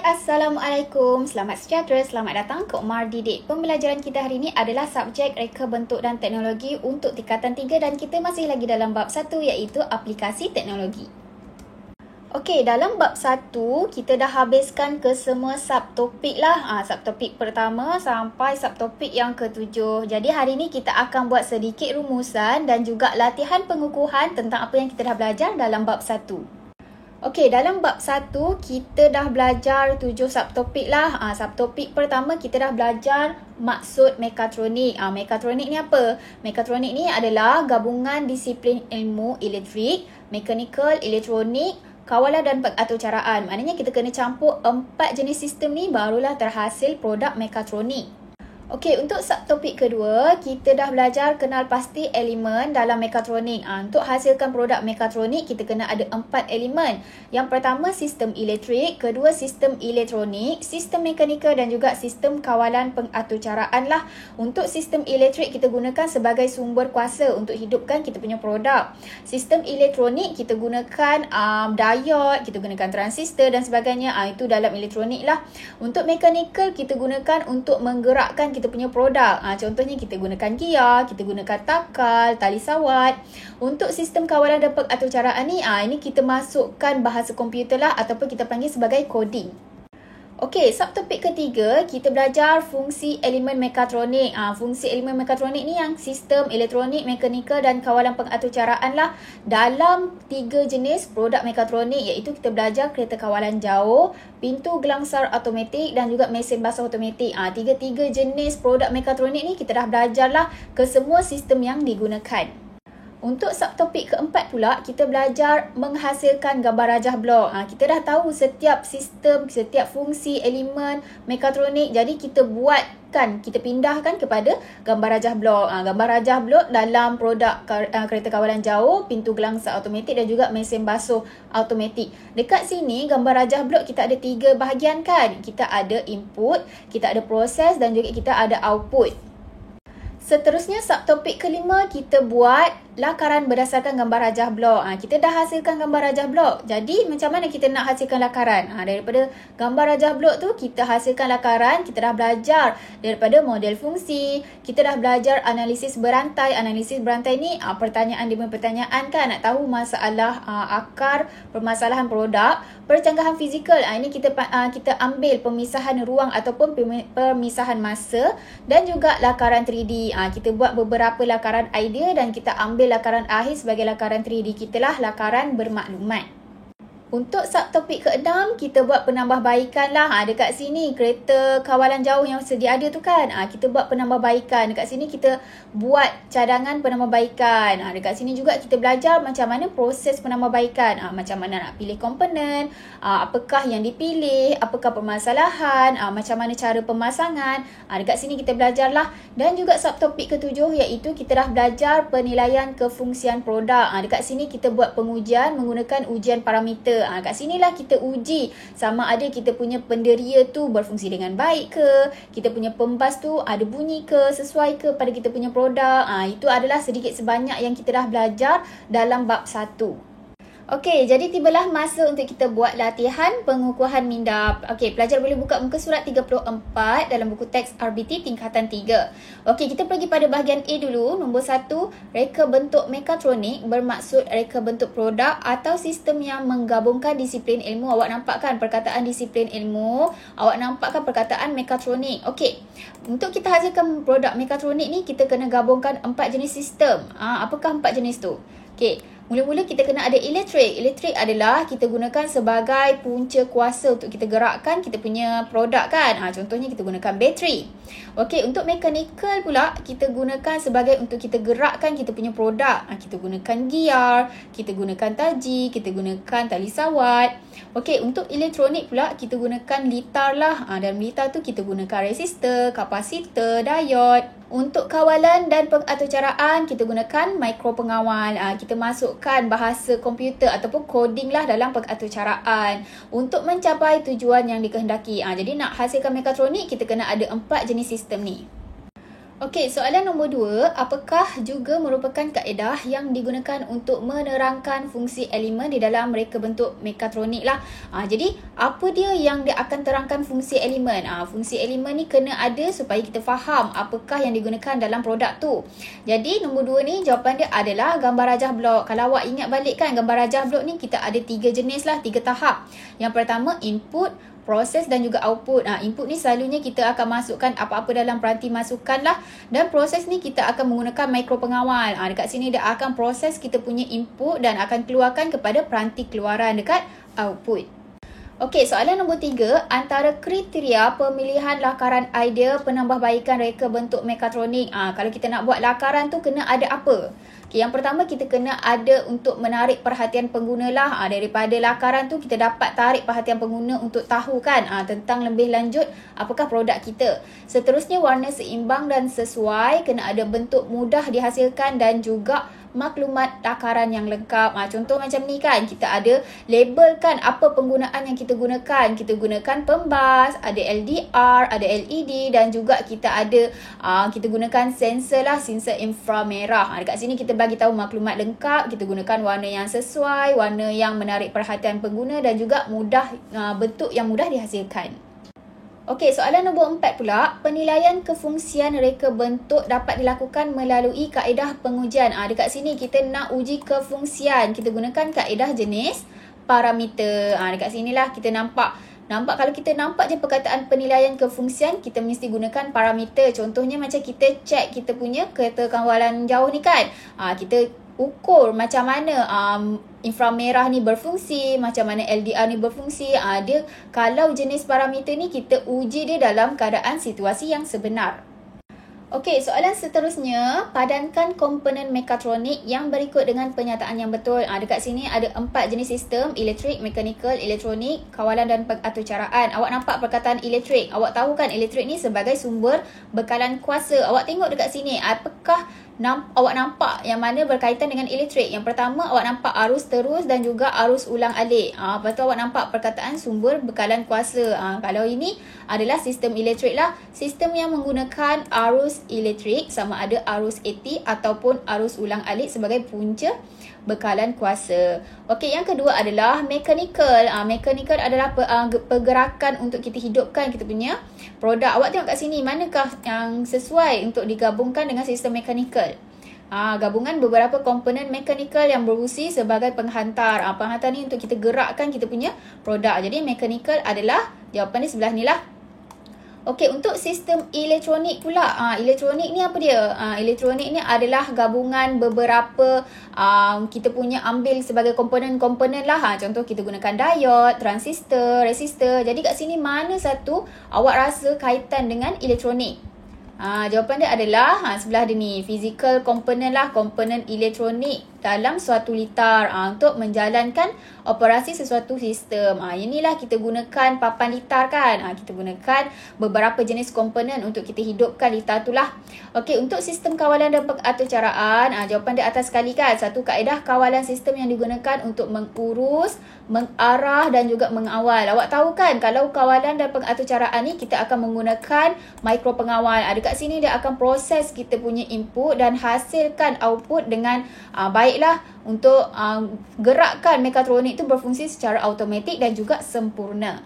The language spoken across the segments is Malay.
Assalamualaikum. Selamat sejahtera, selamat datang ke Umar Didik. Pembelajaran kita hari ini adalah subjek reka bentuk dan teknologi untuk tingkatan 3 dan kita masih lagi dalam bab 1 iaitu aplikasi teknologi. Okey, dalam bab 1 kita dah habiskan ke semua subtopik lah. Subtopik pertama sampai subtopik yang ke-7. Jadi hari ini kita akan buat sedikit rumusan dan juga latihan pengukuhan tentang apa yang kita dah belajar dalam bab 1. Okey, dalam bab 1 kita dah belajar 7 subtopik lah. Subtopik pertama kita dah belajar maksud mekatronik. Mekatronik ni apa? Mekatronik ni adalah gabungan disiplin ilmu elektrik, mekanikal, elektronik, kawalan dan pengaturcaraan. Maknanya kita kena campur 4 jenis sistem ni barulah terhasil produk mekatronik. Okey, untuk subtopik kedua, kita dah belajar kenal pasti elemen dalam mekatronik. Untuk hasilkan produk mekatronik, kita kena ada 4 elemen. Yang pertama, sistem elektrik. Kedua, sistem elektronik, sistem mekanikal dan juga sistem kawalan pengaturcaraan lah. Untuk sistem elektrik, kita gunakan sebagai sumber kuasa untuk hidupkan kita punya produk. Sistem elektronik, kita gunakan diode, kita gunakan transistor dan sebagainya. Itu dalam elektronik lah. Untuk mekanikal, kita gunakan untuk menggerakkan kita punya produk. Contohnya kita gunakan gear, kita gunakan takal, tali sawat. Untuk sistem kawalan dan pengaturcaraan ni, ini kita masukkan bahasa komputer lah ataupun kita panggil sebagai coding. Okey, subtopik ketiga, kita belajar fungsi elemen mekatronik. Fungsi elemen mekatronik ni yang sistem elektronik, mekanikal dan kawalan pengaturcaraan lah. Dalam 3 jenis produk mekatronik iaitu kita belajar kereta kawalan jauh, pintu gelangsar automatik dan juga mesin basuh automatik. Tiga-tiga jenis produk mekatronik ni kita dah belajar lah ke semua sistem yang digunakan. Untuk subtopik keempat pula, kita belajar menghasilkan gambar rajah blok. Kita dah tahu setiap sistem, setiap fungsi elemen mekatronik. Jadi kita buatkan, kita pindahkan kepada gambar rajah blok. Gambar rajah blok dalam produk kereta kawalan jauh, pintu gelangsar automatik dan juga mesin basuh automatik. Dekat sini gambar rajah blok kita ada 3 bahagian kan. Kita ada input, kita ada proses dan juga kita ada output. Seterusnya subtopik kelima kita buat lakaran berdasarkan gambar rajah blok. Kita dah hasilkan gambar rajah blok. Jadi macam mana kita nak hasilkan lakaran? Daripada gambar rajah blok tu kita hasilkan lakaran. Kita dah belajar daripada model fungsi. Kita dah belajar analisis berantai. Analisis berantai ni pertanyaan demi pertanyaan kan. Nak tahu masalah akar permasalahan produk. Percanggahan fizikal. Ini kita ambil pemisahan ruang ataupun pemisahan masa. Dan juga lakaran 3D. Kita buat beberapa lakaran idea dan kita ambil lakaran akhir sebagai lakaran 3D kita lah, lakaran bermaklumat. Untuk subtopik ke-6, kita buat penambahbaikan lah. Dekat sini kereta kawalan jauh yang sedia ada tu kan. Kita buat penambahbaikan. Dekat sini kita buat cadangan penambahbaikan. Dekat sini juga kita belajar macam mana proses penambahbaikan. Macam mana nak pilih komponen, apakah yang dipilih, apakah permasalahan, macam mana cara pemasangan. Dekat sini kita belajar lah. Dan juga subtopik ke-7 iaitu kita dah belajar penilaian kefungsian produk. Dekat sini kita buat pengujian menggunakan ujian parameter. Kat sinilah kita uji sama ada kita punya penderia tu berfungsi dengan baik ke, kita punya pembas tu ada bunyi ke, sesuai ke pada kita punya produk. Itu adalah sedikit sebanyak yang kita dah belajar dalam bab 1. Okey, jadi tibalah masa untuk kita buat latihan pengukuhan minda. Okey, pelajar boleh buka muka surat 34 dalam buku teks RBT tingkatan 3. Okey, kita pergi pada bahagian A dulu. Nombor 1, reka bentuk mekatronik bermaksud reka bentuk produk atau sistem yang menggabungkan disiplin ilmu. Awak nampak kan perkataan disiplin ilmu? Awak nampak kan perkataan mekatronik? Okey, untuk kita hasilkan produk mekatronik ni, kita kena gabungkan 4 jenis sistem. Apakah 4 jenis tu? Okey. Mula-mula kita kena ada elektrik. Elektrik adalah kita gunakan sebagai punca kuasa untuk kita gerakkan kita punya produk kan. Contohnya kita gunakan bateri. Okey, untuk mekanikal pula kita gunakan sebagai untuk kita gerakkan kita punya produk. Kita gunakan gear, kita gunakan taji, kita gunakan tali sawat. Okey, untuk elektronik pula kita gunakan litar lah. Dalam litar tu kita gunakan resistor, kapasitor, diode. Untuk kawalan dan pengaturcaraan kita gunakan mikro pengawal. Kita masukkan bahasa komputer ataupun coding lah dalam pengaturcaraan untuk mencapai tujuan yang dikehendaki. Jadi nak hasilkan mekatronik kita kena ada 4 jenis sistem ni. Okey, soalan nombor 2, apakah juga merupakan kaedah yang digunakan untuk menerangkan fungsi elemen di dalam reka bentuk mekatronik lah. Jadi, apa dia yang dia akan terangkan fungsi elemen? Fungsi elemen ni kena ada supaya kita faham apakah yang digunakan dalam produk tu. Jadi, nombor 2 ni jawapan dia adalah gambar rajah blok. Kalau awak ingat balik kan, gambar rajah blok ni kita ada 3 jenis lah, 3 tahap. Yang pertama, input, proses dan juga output. Input ni selalunya kita akan masukkan apa-apa dalam peranti masukan lah. Dan proses ni kita akan menggunakan mikro pengawal. Dekat sini dia akan proses kita punya input dan akan keluarkan kepada peranti keluaran dekat output. Okey, soalan nombor 3, antara kriteria pemilihan lakaran idea penambahbaikan reka bentuk mekatronik. Kalau kita nak buat lakaran tu kena ada apa? Okay, yang pertama kita kena ada untuk menarik perhatian pengguna lah. Daripada lakaran tu kita dapat tarik perhatian pengguna untuk tahu kan tentang lebih lanjut apakah produk kita. Seterusnya warna seimbang dan sesuai, kena ada bentuk mudah dihasilkan dan juga maklumat lakaran yang lengkap. Contoh macam ni kan, kita ada label kan apa penggunaan yang kita gunakan. Kita gunakan pembas, ada LDR, ada LED dan juga kita ada kita gunakan sensor lah, sensor inframerah. Dekat sini kita bagi tahu maklumat lengkap, kita gunakan warna yang sesuai, warna yang menarik perhatian pengguna dan juga mudah bentuk yang mudah dihasilkan. Okey, soalan nombor 4 pula, penilaian kefungsian reka bentuk dapat dilakukan melalui kaedah pengujian. Dekat sini kita nak uji kefungsian, kita gunakan kaedah jenis parameter. Dekat sinilah kita nampak kalau kita nampak je perkataan penilaian kefungsian, kita mesti gunakan parameter. Contohnya macam kita check kita punya kereta kawalan jauh ni kan. Kita ukur macam mana inframerah ni berfungsi, macam mana LDR ni berfungsi. Dia kalau jenis parameter ni kita uji dia dalam keadaan situasi yang sebenar. Okey, soalan seterusnya, padankan komponen mekatronik yang berikut dengan penyataan yang betul. Dekat sini ada 4 jenis sistem, elektrik, mekanikal, elektronik, kawalan dan pengaturcaraan. Awak nampak perkataan elektrik. Awak tahu kan elektrik ni sebagai sumber bekalan kuasa. Awak tengok dekat sini, apakah awak nampak yang mana berkaitan dengan elektrik? Yang pertama, awak nampak arus terus dan juga arus ulang alik. Lepas tu awak nampak perkataan sumber bekalan kuasa. Kalau ini adalah sistem elektrik lah. Sistem yang menggunakan arus elektrik sama ada arus AC ataupun arus ulang alik sebagai punca bekalan kuasa. Okey, yang kedua adalah mechanical. Mechanical adalah pergerakan untuk kita hidupkan kita punya produk. Awak tengok kat sini, manakah yang sesuai untuk digabungkan dengan sistem mechanical? Gabungan beberapa komponen mechanical yang berfungsi sebagai penghantar. Penghantar ni untuk kita gerakkan kita punya produk. Jadi mechanical adalah jawapan di sebelah ni lah. Okey, untuk sistem elektronik pula. Elektronik ni apa dia? Elektronik ni adalah gabungan beberapa kita punya ambil sebagai komponen-komponen lah. Contoh kita gunakan diode, transistor, resistor. Jadi kat sini mana satu awak rasa kaitan dengan elektronik? Jawapan dia adalah sebelah dia ni, physical component lah, komponen elektronik dalam suatu litar untuk menjalankan operasi sesuatu sistem. Inilah kita gunakan papan litar kan. Kita gunakan beberapa jenis komponen untuk kita hidupkan litar tu lah. Okey, untuk sistem kawalan dan pengaturcaraan, jawapan dia atas sekali kan. Satu kaedah kawalan sistem yang digunakan untuk mengurus, mengarah dan juga mengawal. Awak tahu kan kalau kawalan dan pengaturcaraan ni kita akan menggunakan mikro pengawal. Dekat sini dia akan proses kita punya input dan hasilkan output dengan baiklah untuk gerakkan mekatronik itu berfungsi secara automatik dan juga sempurna.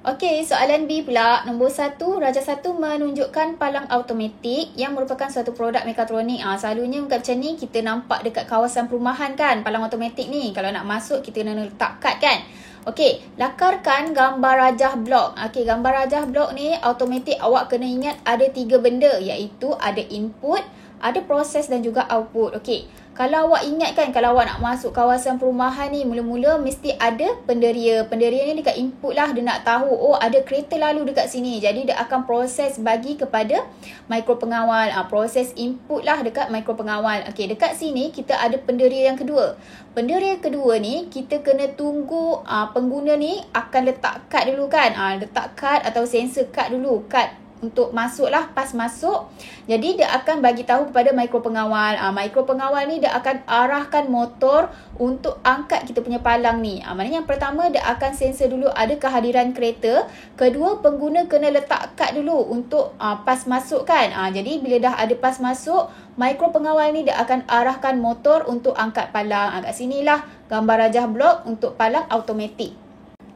Okey, soalan B pula. Nombor 1, Raja 1 menunjukkan palang automatik yang merupakan suatu produk mekatronik. Selalunya macam ni kita nampak dekat kawasan perumahan kan, palang automatik ni. Kalau nak masuk kita kena letak kad kan. Okey, lakarkan gambar rajah blok. Okey, gambar rajah blok ni automatik awak kena ingat ada 3 benda, iaitu ada input, ada proses dan juga output. Okey, kalau awak ingat kan, kalau awak nak masuk kawasan perumahan ni, mula-mula mesti ada penderia. Penderia ni dekat input lah, dia nak tahu, ada kereta lalu dekat sini. Jadi dia akan proses bagi kepada mikro pengawal. Proses input lah dekat mikro pengawal. Okey, dekat sini kita ada penderia yang kedua. Penderia kedua ni, kita kena tunggu pengguna ni akan letak kad dulu kan. Letak kad atau sensor kad dulu. Kad untuk masuk lah, pas masuk. Jadi dia akan bagi tahu kepada mikropengawal. Mikropengawal ni dia akan arahkan motor untuk angkat kita punya palang ni. Maknanya yang pertama dia akan sensor dulu ada kehadiran kereta. Kedua, pengguna kena letak kad dulu untuk pas masuk kan. Jadi bila dah ada pas masuk, mikropengawal ni dia akan arahkan motor untuk angkat palang. Kat sinilah gambar rajah blok untuk palang automatik.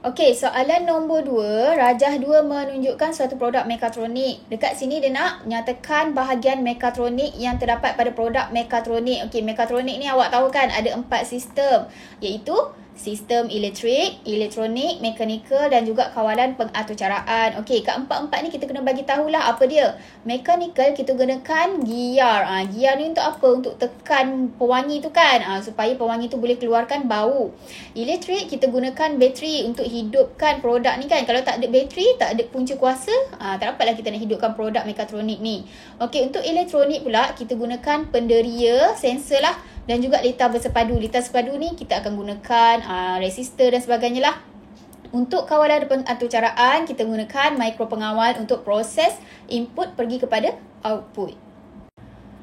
Okey, soalan nombor 2. Rajah 2 menunjukkan suatu produk mekatronik. Dekat sini dia nak nyatakan bahagian mekatronik yang terdapat pada produk mekatronik. Okey, mekatronik ni awak tahu kan ada 4 sistem, iaitu sistem elektrik, elektronik, mekanikal dan juga kawalan pengaturcaraan. Okey, kat empat-empat ni kita kena bagi tahulah apa dia. Mekanikal kita gunakan gear. Gear ni untuk apa? Untuk tekan pewangi tu kan. Supaya pewangi tu boleh keluarkan bau. Elektrik kita gunakan bateri untuk hidupkan produk ni kan. Kalau tak ada bateri, tak ada punca kuasa, tak dapatlah kita nak hidupkan produk mekatronik ni. Okey, untuk elektronik pula kita gunakan penderia, sensor lah, dan juga litar bersepadu. Litar sepadu ni kita akan gunakan resistor dan sebagainya lah. Untuk kawalan pengaturcaraan kita gunakan mikropengawal untuk proses input pergi kepada output.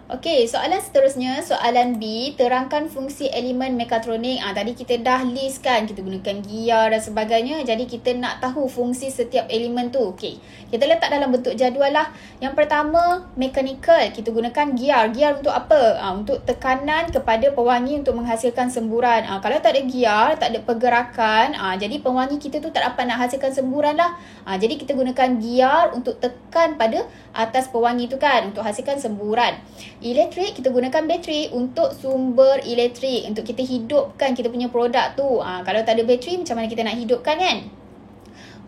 Okey, soalan seterusnya, soalan B, terangkan fungsi elemen mekatronik. Tadi kita dah list kan, kita gunakan gear dan sebagainya. Jadi kita nak tahu fungsi setiap elemen tu. Okey, kita letak dalam bentuk jadual lah. Yang pertama, mechanical, kita gunakan gear. Gear untuk apa? Untuk tekanan kepada pewangi untuk menghasilkan semburan. Kalau tak ada gear, tak ada pergerakan, jadi pewangi kita tu tak dapat nak hasilkan semburan lah. Jadi kita gunakan gear untuk tekan pada atas pewangi tu kan, untuk hasilkan semburan. Elektrik, kita gunakan bateri untuk sumber elektrik, untuk kita hidupkan kita punya produk tu. Kalau tak ada bateri, macam mana kita nak hidupkan kan?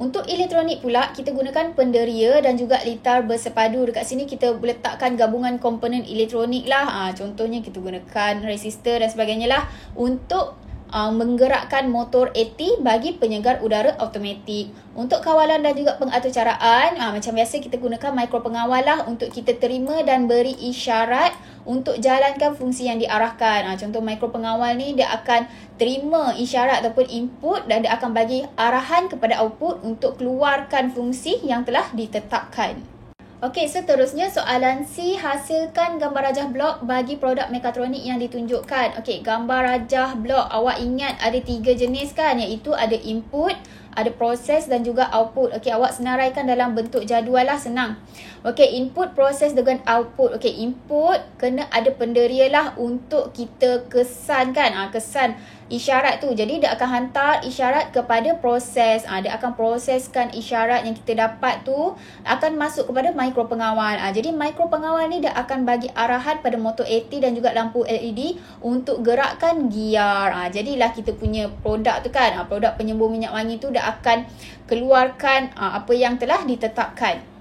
Untuk elektronik pula, kita gunakan penderia dan juga litar bersepadu. Dekat sini kita letakkan gabungan komponen elektronik lah. Contohnya kita gunakan resistor dan sebagainya lah untuk menggerakkan motor AT bagi penyegar udara automatik. Untuk kawalan dan juga pengaturcaraan, macam biasa kita gunakan mikropengawal lah untuk kita terima dan beri isyarat untuk jalankan fungsi yang diarahkan. Contoh mikropengawal ni dia akan terima isyarat ataupun input dan dia akan bagi arahan kepada output untuk keluarkan fungsi yang telah ditetapkan. Okey, seterusnya soalan C, hasilkan gambar rajah blok bagi produk mekatronik yang ditunjukkan. Okey, gambar rajah blok awak ingat ada 3 jenis kan, iaitu ada input, ada proses dan juga output. Okey, awak senaraikan dalam bentuk jadual lah, senang. Okey, input, proses dengan output. Okey, input kena ada penderia lah untuk kita kesan kan, kesan isyarat tu. Jadi dia akan hantar isyarat kepada proses. Dia akan proseskan isyarat yang kita dapat tu, akan masuk kepada mikropengawal. Jadi mikropengawal ni dia akan bagi arahan pada motor AT dan juga lampu LED untuk gerakkan gear. Jadilah kita punya produk tu kan, produk penyembur minyak wangi tu dia akan keluarkan apa yang telah ditetapkan.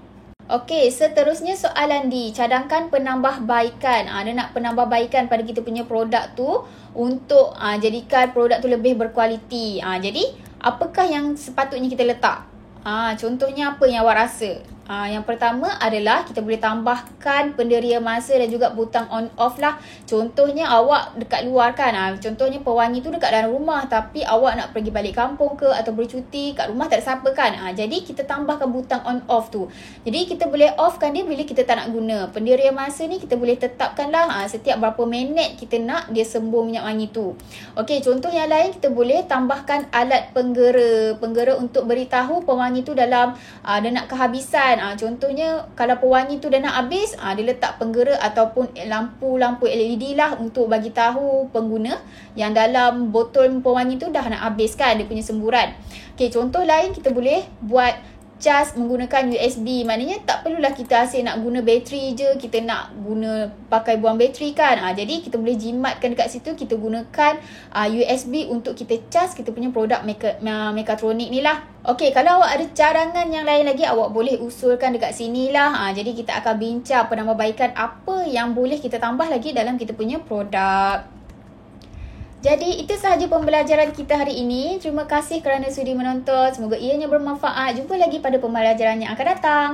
Okey, seterusnya soalan D, cadangkan penambahbaikan. Dia nak penambahbaikan pada kita punya produk tu untuk jadikan produk tu lebih berkualiti. Jadi, apakah yang sepatutnya kita letak? Contohnya apa yang awak rasa? Yang pertama adalah kita boleh tambahkan penderia masa dan juga butang on off lah. Contohnya awak dekat luar kan, contohnya pewangi tu dekat dalam rumah tapi awak nak pergi balik kampung ke atau bercuti, kat rumah tak ada siapa kan. Jadi kita tambahkan butang on off tu. Jadi kita boleh offkan dia bila kita tak nak guna. Penderia masa ni kita boleh tetapkan lah setiap berapa minit kita nak dia sembur minyak wangi tu. Okey, contoh yang lain kita boleh tambahkan alat penggera untuk beritahu pewangi tu dalam dia nak kehabisan. Contohnya kalau pewangi tu dah nak habis, dia letak penggera ataupun lampu LED lah untuk bagi tahu pengguna yang dalam botol pewangi tu dah nak habis kan dia punya semburan. Okey, contoh lain kita boleh buat cas menggunakan USB. Maknanya tak perlulah kita asyik nak guna bateri je, kita nak guna pakai buang bateri kan. Jadi kita boleh jimatkan dekat situ, kita gunakan USB untuk kita cas kita punya produk mekatronik ni lah. Okey, kalau awak ada cadangan yang lain lagi, awak boleh usulkan dekat sini lah. Jadi kita akan bincang penambahbaikan apa yang boleh kita tambah lagi dalam kita punya produk. Jadi itu sahaja pembelajaran kita hari ini. Terima kasih kerana sudi menonton. Semoga ianya bermanfaat. Jumpa lagi pada pembelajaran yang akan datang.